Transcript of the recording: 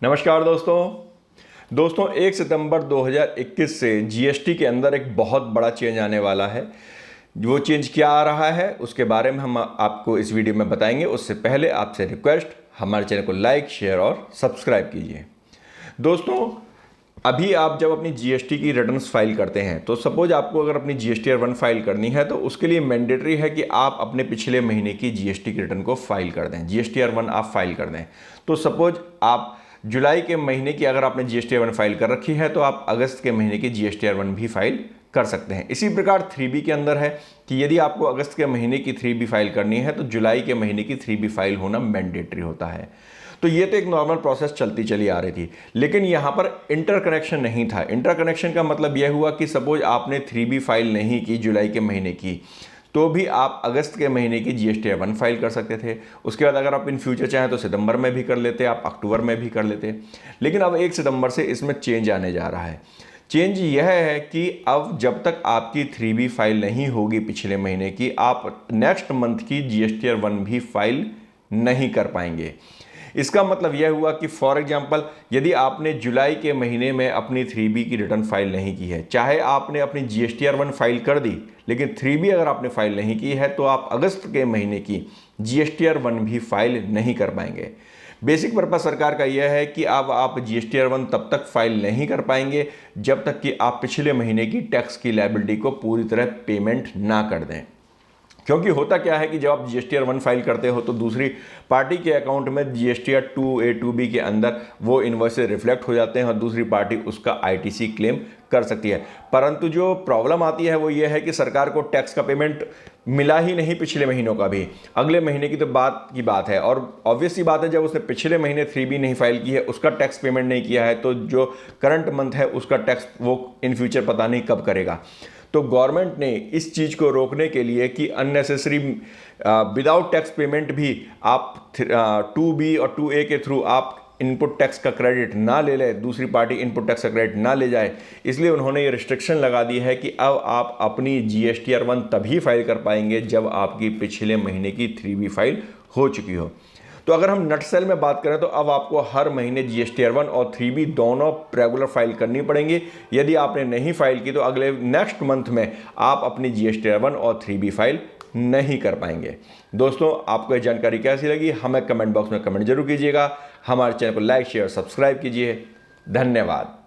नमस्कार दोस्तों 1 सितंबर 2021 से जीएसटी के अंदर एक बहुत बड़ा चेंज आने वाला है। वो चेंज क्या आ रहा है उसके बारे में हम आपको इस वीडियो में बताएंगे। उससे पहले आपसे रिक्वेस्ट, हमारे चैनल को लाइक, शेयर और सब्सक्राइब कीजिए। दोस्तों, अभी आप जब अपनी जीएसटी की रिटर्न्स फाइल करते हैं तो सपोज आपको अगर अपनी जीएसटी R1 फाइल करनी है तो उसके लिए मैंडेटरी है कि आप अपने पिछले महीने की जीएसटी की रिटर्न को फाइल कर दें। जीएसटी R1 आप फाइल कर दें। तो सपोज आप जुलाई के महीने की अगर आपने जीएसटी R1 फाइल कर रखी है तो आप अगस्त के महीने की जीएसटी R1 भी फाइल कर सकते हैं। इसी प्रकार 3B के अंदर है कि यदि आपको अगस्त के महीने की 3B फाइल करनी है तो जुलाई के महीने की 3B फाइल होना मैंडेटरी होता है। तो ये तो एक नॉर्मल प्रोसेस चलती चली आ रही थी, लेकिन यहाँ पर इंटरकनेक्शन नहीं था। इंटरकनेक्शन का मतलब यह हुआ कि सपोज आपने 3B फाइल नहीं की जुलाई के महीने की, तो भी आप अगस्त के महीने की जीएसटी R1 फाइल कर सकते थे। उसके बाद अगर आप इन फ्यूचर चाहें तो सितंबर में भी कर लेते, आप अक्टूबर में भी कर लेते। लेकिन अब 1 सितंबर से इसमें चेंज आने जा रहा है। चेंज यह है कि अब जब तक आपकी 3B फाइल नहीं होगी पिछले महीने की, आप नेक्स्ट मंथ की जीएसटी R1 भी फाइल नहीं कर पाएंगे। इसका मतलब यह हुआ कि फॉर एग्जांपल यदि आपने जुलाई के महीने में अपनी 3B की रिटर्न फाइल नहीं की है, चाहे आपने अपनी जीएसटी R1 फाइल कर दी, लेकिन 3B अगर आपने फाइल नहीं की है तो आप अगस्त के महीने की जीएसटी R1 भी फाइल नहीं कर पाएंगे। बेसिक पर्पस सरकार का यह है कि अब आप जीएसटी R1 तब तक फाइल नहीं कर पाएंगे जब तक कि आप पिछले महीने की टैक्स की लायबिलिटी को पूरी तरह पेमेंट ना कर दें। क्योंकि होता क्या है कि जब आप जीएसटी R1 फाइल करते हो तो दूसरी पार्टी के अकाउंट में जीएसटी R2A 2B के अंदर वो इनवॉइसेस रिफ्लेक्ट हो जाते हैं और दूसरी पार्टी उसका आईटीसी क्लेम कर सकती है। परंतु जो प्रॉब्लम आती है वो ये है कि सरकार को टैक्स का पेमेंट मिला ही नहीं पिछले महीनों का भी, अगले महीने की तो बात की बात है। और ऑब्वियस सी बात है, जब उसने पिछले महीने 3B नहीं फाइल की है, उसका टैक्स पेमेंट नहीं किया है, तो जो करंट मंथ है उसका टैक्स वो इन फ्यूचर पता नहीं कब करेगा। तो गवर्नमेंट ने इस चीज़ को रोकने के लिए कि अननेसेसरी विदाउट टैक्स पेमेंट भी आप 2B और 2A के थ्रू आप इनपुट टैक्स का क्रेडिट ना ले ले, दूसरी पार्टी इनपुट टैक्स का क्रेडिट ना ले जाए, इसलिए उन्होंने ये रिस्ट्रिक्शन लगा दी है कि अब आप अपनी जीएसटी R1 तभी फाइल कर पाएंगे जब आपकी पिछले महीने की 3B फाइल हो चुकी हो। तो अगर हम नटसेल में बात करें तो अब आपको हर महीने जीएसटी R1 और 3B दोनों रेगुलर फाइल करनी पड़ेंगी। यदि आपने नहीं फाइल की तो अगले नेक्स्ट मंथ में आप अपनी जीएसटी R1 और 3B फाइल नहीं कर पाएंगे। दोस्तों, आपको ये जानकारी कैसी लगी हमें कमेंट बॉक्स में कमेंट जरूर कीजिएगा। हमारे चैनल को लाइक, शेयर, सब्सक्राइब कीजिए। धन्यवाद।